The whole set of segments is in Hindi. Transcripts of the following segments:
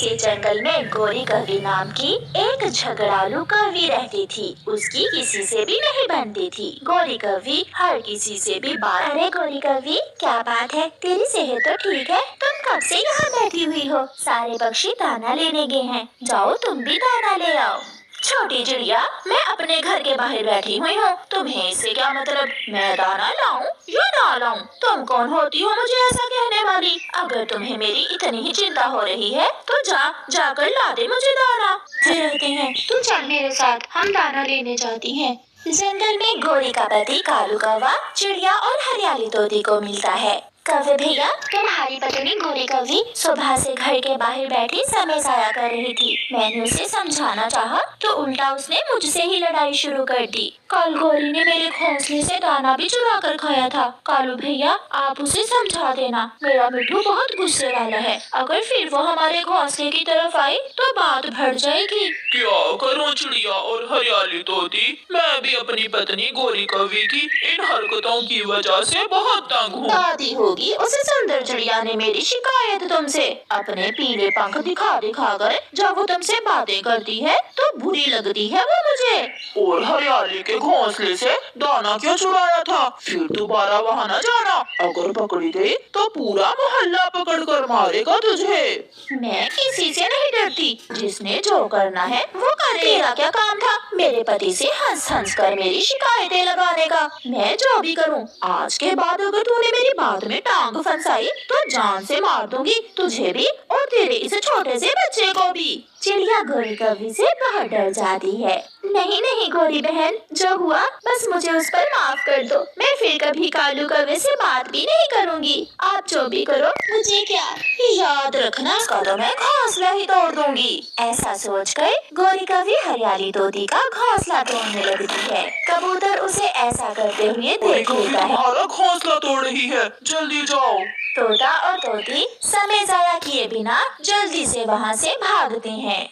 से जंगल में गोरी कौवी नाम की एक झगड़ालू कौवी रहती थी। उसकी किसी से भी नहीं बनती थी। गोरी कौवी हर किसी से भी बात। अरे गोरी कौवी, क्या बात है? तेरी सेहत तो ठीक है? तुम कब से यहाँ बैठी हुई हो? सारे पक्षी दाना लेने गए हैं, जाओ तुम भी दाना ले आओ। छोटी चिड़िया, मैं अपने घर के बाहर बैठी हुई हूँ, तुम्हें इससे क्या मतलब? मैं दाना लाऊं या ना लाऊं? तुम कौन होती हो मुझे ऐसा कहने वाली? अगर तुम्हें मेरी इतनी ही चिंता हो रही है तो जाकर ला दे मुझे दाना। रहते हैं, तुम चल मेरे साथ, हम दाना लेने जाती हैं। जंगल में गोरी का पति कालू कौवा चिड़िया और हरियाली तोती को मिलता है। कौवे भैया, तुम्हारी पत्नी गोरी कौवी सुबह से घर के बाहर बैठी समय जाया कर रही थी। मैंने उसे समझाना चाहा तो उल्टा उसने मुझसे ही लड़ाई शुरू कर दी। कल गोरी ने मेरे घोंसले से दाना भी चुरा कर खाया था। कालू भैया, आप उसे समझा देना, मेरा मिट्ठू बहुत गुस्से वाला है। अगर फिर वो हमारे घोंसले की तरफ आई तो बात बढ़ जाएगी। क्या करूं चिड़िया और हरियाली तोती, मैं भी अपनी पत्नी गोरी कौवी की इन हरकतों की वजह से बहुत तंग हूँ। दादी होगी उसे सुंदर चिड़िया ने मेरी शिकायत तुमसे। अपने पीले पंख दिखा दिखा कर जब वो तुमसे बातें करती है तो बुरी लगती है वो मुझे। और हरियाली के घोंसले से दाना क्यों चुराया था? फिर दोबारा वहाँ न जाना, अगर पकड़ी गई तो पूरा मोहल्ला पकड़ कर मारेगा तुझे। मैं किसी से नहीं डरती, जिसने जो करना है वो करे। तेरा क्या काम था मेरे पति से हंस हंस कर मेरी शिकायतें लगाने का? मैं जो भी करूं, आज के बाद अगर तूने मेरी बात में टांग फंसाई तो जान से मार दूंगी तुझे भी और तेरे इस छोटे से बच्चे को भी। चिड़िया गोरी कौवी से बहुत डर जाती है। नहीं नहीं गोरी बहन, जो हुआ बस मुझे उस पर माफ कर दो। मैं फिर कभी कालू कौवे से बात भी नहीं करूंगी। आप जो भी करो मुझे क्या, याद रखना इसका तो मैं घोंसला ही तोड़ दूंगी। ऐसा सोचकर गोरी कौवी हरियाली तोती का घोंसला तोड़ने लगती है। कबूतर उसे ऐसा करते हुए देख लेता है। तुम्हारा घोंसला तोड़ रही है, जल्दी जाओ। तोता और तोती समय जाया किए बिना जल्दी से वहाँ से भागते हैं।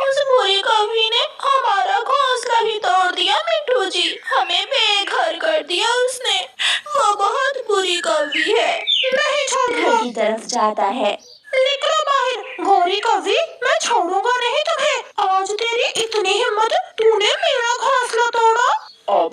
उस बुरी कौवी ने हमारा घोंसला ही तोड़ दिया मिट्ठू जी, हमें बेघर कर दिया उसने। वो बहुत बुरी कौवी है। नहीं छोड़ो की तरफ जाता है। निकलो बाहर गोरी कौवी, मैं छोड़ूंगा नहीं तुम्हें। आज तेरी इतनी हिम्मत, तूने मेरा घोंसला तोड़ा। अब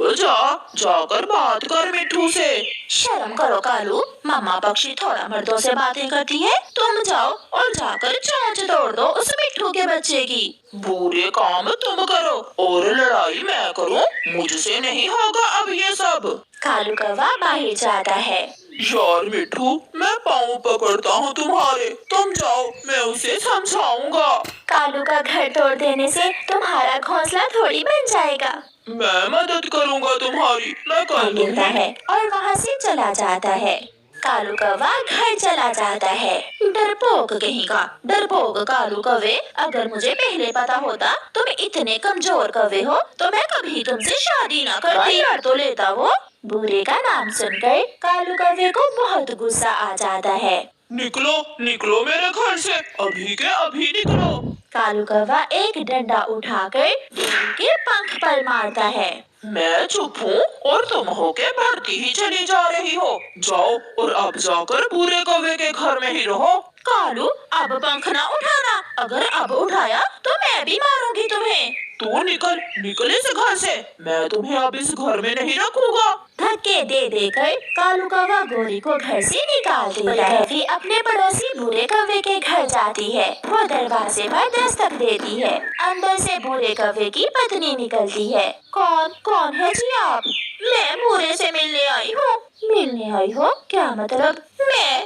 जाकर बात कर मिट्ठू से। शर्म करो कालू, मामा पक्षी थोड़ा मर्दों से बातें करती है। तुम जाओ और जाकर चोंच तोड़ दो उस मिट्ठू के बच्चे की। बुरे काम तुम करो और लड़ाई मैं करूं, मुझसे नहीं होगा अब ये सब। कालू कौवा बाहर जाता है। यार मिट्ठू, मैं पाँव पकड़ता हूँ तुम्हारे, तुम जाओ, मैं उसे समझाऊंगा। कालू का घर तोड़ देने से तुम्हारा घोंसला थोड़ी बन जाएगा। मैं मदद करूंगा तुम्हारी, मैं कर देता है और वहाँ से चला जाता है। कालू कौवा घर चला जाता है। डरपोक कहीं का, डरपोक कालू कौवे, अगर मुझे पहले पता होता तुम इतने कमजोर कौवे हो तो मैं कभी तुमसे शादी ना करती। तो लेता वो। बुरे का नाम सुनकर कालू कौवे को बहुत गुस्सा आ जाता है। निकलो निकलो मेरे घर से, अभी के अभी निकलो। कालू कौवा एक डंडा उठाकर बिल्ली के पंख पर मारता है। मैं चुप हूँ और तुम होके बढ़ती ही चली जा रही हो। जाओ और अब जाकर बुरे कौवे के घर में ही रहो। कालू, अब पंख ना उठाना, अगर अब उठाया तो मैं भी मारूंगी तुम्हें। तू निकल इस घर से, मैं तुम्हें अब इस घर में नहीं रखूंगा। धक्के दे देकर कालू कौवा गोरी को घर से निकाल देता है। फिर अपने पड़ोसी बुरे कौवे के घर जाती है। वो दरवाजे पर दस्तक देती है। अंदर से बुरे कौवे की पत्नी निकलती है। कौन है जी आप? मैं बुरे से मिलने आई हूँ। मिलने आई हो? क्या मतलब?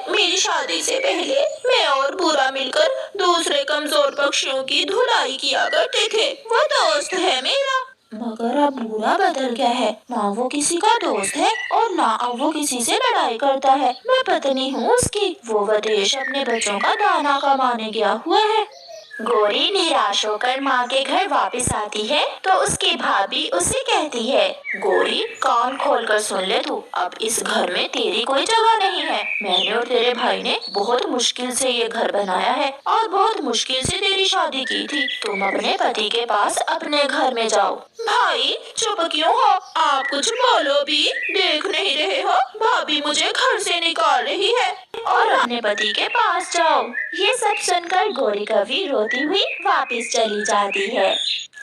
मेरी शादी से पहले मैं और बुरा मिलकर दूसरे कमजोर पक्षियों की धुलाई किया करते थे। वो दोस्त है मेरा। मगर अब बुरा बदल गया है, ना वो किसी का दोस्त है और ना अब वो किसी से लड़ाई करता है। मैं पत्नी हूँ उसकी। वो विदेश अपने बच्चों का दाना कमाने गया हुआ है। गोरी निराश होकर माँ के घर वापस आती है तो उसकी भाभी उसे कहती है, गोरी कान खोलकर सुन ले तू, अब इस घर में तेरी कोई जगह नहीं है। मैंने और तेरे भाई ने बहुत मुश्किल से ये घर बनाया है और बहुत मुश्किल से तेरी शादी की थी। तुम अपने पति के पास अपने घर में जाओ। भाई चुप क्यों हो? आप कुछ बोलो भी, देख नहीं रहे हो भाभी मुझे घर से निकाल रही है। और अपने पति के पास जाओ। ये सब सुनकर गोरी कवि रोती हुई वापस चली जाती है।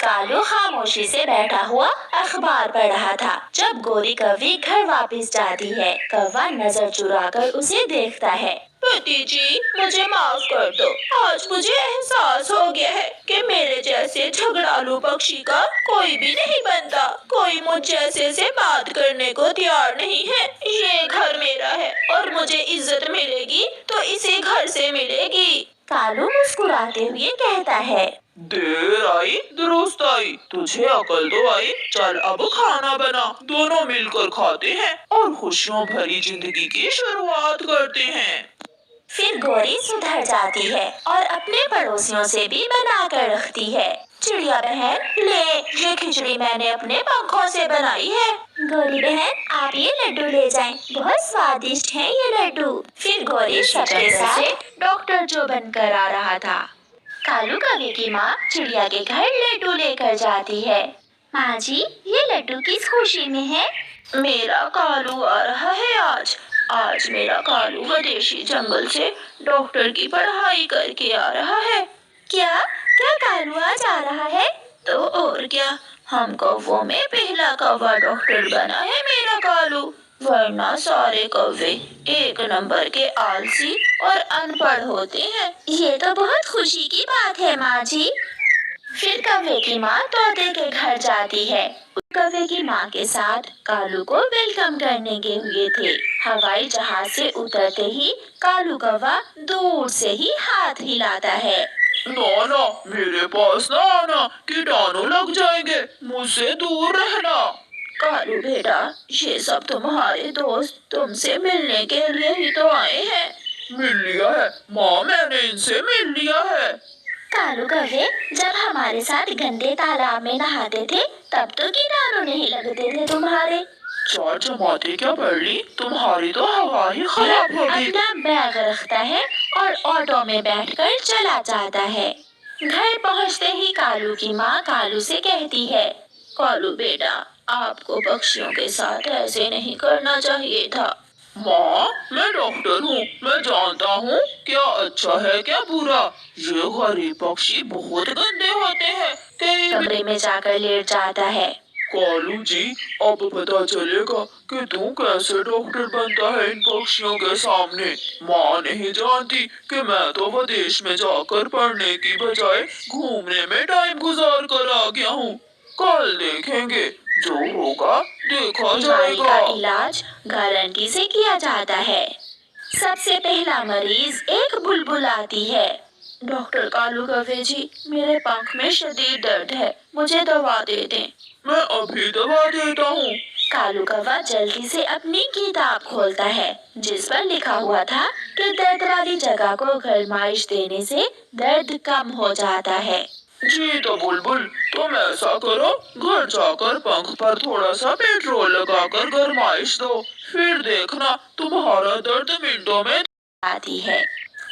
कालू खामोशी से बैठा हुआ अखबार पढ़ रहा था। जब गोरी कवि घर वापस जाती है, कौवा नजर चुराकर उसे देखता है। पति जी मुझे माफ कर दो, आज मुझे एहसास हो गया है कि मेरे जैसे झगड़ालू पक्षी का कोई भी नहीं बनता। कोई मुझ जैसे से बात करने को तैयार नहीं है। ये घर मेरा है और मुझे इज्जत मिलेगी तो इसे घर से मिलेगी। कालू मुस्कुराते हुए कहता है, देर आई दुरुस्त आई, तुझे अकल तो आई। चल अब खाना बना, दोनों मिलकर खाते हैं और खुशियों भरी जिंदगी की शुरुआत करते हैं। फिर गोरी सुधर जाती है और अपने पड़ोसियों से भी बना कर रखती है। चिड़िया बहन ले, ये खिचड़ी मैंने अपने पंखों से बनाई है। गोरी बहन आप ये लड्डू ले जाएं, बहुत स्वादिष्ट हैं ये लड्डू। फिर गोरी सबके साथ डॉक्टर जो बनकर आ रहा था। कालू कवि की माँ चिड़िया के घर लड्डू लेकर जाती है। माँ जी ये लड्डू किस खुशी में है? मेरा कालू आ रहा है आज मेरा कालू विदेशी जंगल से डॉक्टर की पढ़ाई करके आ रहा है। क्या क्या कालू आज आ रहा है? तो और क्या, हम कौवों में पहला कौवा डॉक्टर बना है मेरा कालू, वरना सारे कौवे एक नंबर के आलसी और अनपढ़ होते हैं। ये तो बहुत खुशी की बात है माँ जी। फिर कौवे की माँ तोते के घर जाती है। कौवे की माँ के साथ कालू को वेलकम करने गए हुए थे। हवाई जहाज से उतरते ही कालू कौवा दूर से ही हाथ हिलाता है। ना मेरे पास ना आना, कीटाणु लग जाएंगे, मुझसे दूर रहना। कालू बेटा ये सब तुम्हारे दोस्त तुमसे मिलने के लिए ही तो आए हैं। मिल लिया है माँ, मैंने इनसे मिल लिया है। कालू कौवे जब हमारे साथ गंदे तालाब में नहाते थे तब तो कीटाणु नहीं लगते थे तुम्हारे। चार जमाते क्या पढ़ ली, तुम्हारी तो हवा ही खराब होगी। अपना बैग रखता है और ऑटो में बैठकर चला जाता है। घर पहुंचते ही कालू की माँ कालू से कहती है, कालू बेटा आपको पक्षियों के साथ ऐसे नहीं करना चाहिए था। माँ मैं डॉक्टर हूँ, मैं जानता हूँ क्या अच्छा है क्या बुरा। ये गरीब पक्षी बहुत गंदे होते हैं। कमरे में जाकर लेट जाता है। कालू जी अब पता चलेगा कि तू कैसे डॉक्टर बनता है इन पक्षियों के सामने। माँ नहीं जानती कि मैं तो विदेश में जाकर पढ़ने की बजाय घूमने में टाइम गुजार कर आ गया हूँ। कल देखेंगे, जो होगा देखा बीमारी का जाएगा। इलाज गारंटी से किया जाता है। सबसे पहला मरीज एक बुलबुल आती है। डॉक्टर कालू कौवे जी मेरे पंख में शदीद दर्द है, मुझे दवा दे दें। मैं अभी दवा देता हूँ। कालू कौवा जल्दी से अपनी किताब खोलता है जिस पर लिखा हुआ था कि दर्द वाली जगह को गरमाइश देने से दर्द कम हो जाता है। जी तो बुलबुल तुम ऐसा करो, घर जाकर पंख पर थोड़ा सा पेट्रोल लगाकर गरमाइश दो, फिर देखना तुम्हारा दर्द मिनटों में आती है।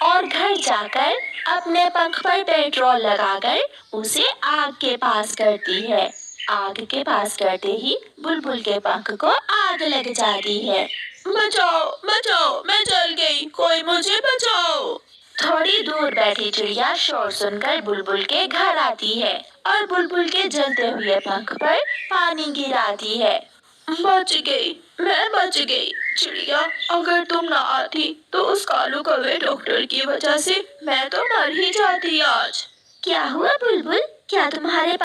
और घर जाकर अपने पंख पर पेट्रोल लगाकर उसे आग के पास करती है। आग के पास करते ही बुलबुल के पंख को आग लग जाती है। बचाओ बचाओ मैं जल गई, कोई मुझे बचाओ। थोड़ी दूर बैठी चिड़िया शोर सुनकर बुलबुल के घर आती है और बुलबुल के जलते हुए पंख पर पानी गिराती है। बच गई, मैं बच गई। चिड़िया अगर तुम ना आती तो उस कालू कौवे डॉक्टर की वजह से मैं तो मर ही जाती आज। क्या हुआ बुलबुल, क्या तुम्हारे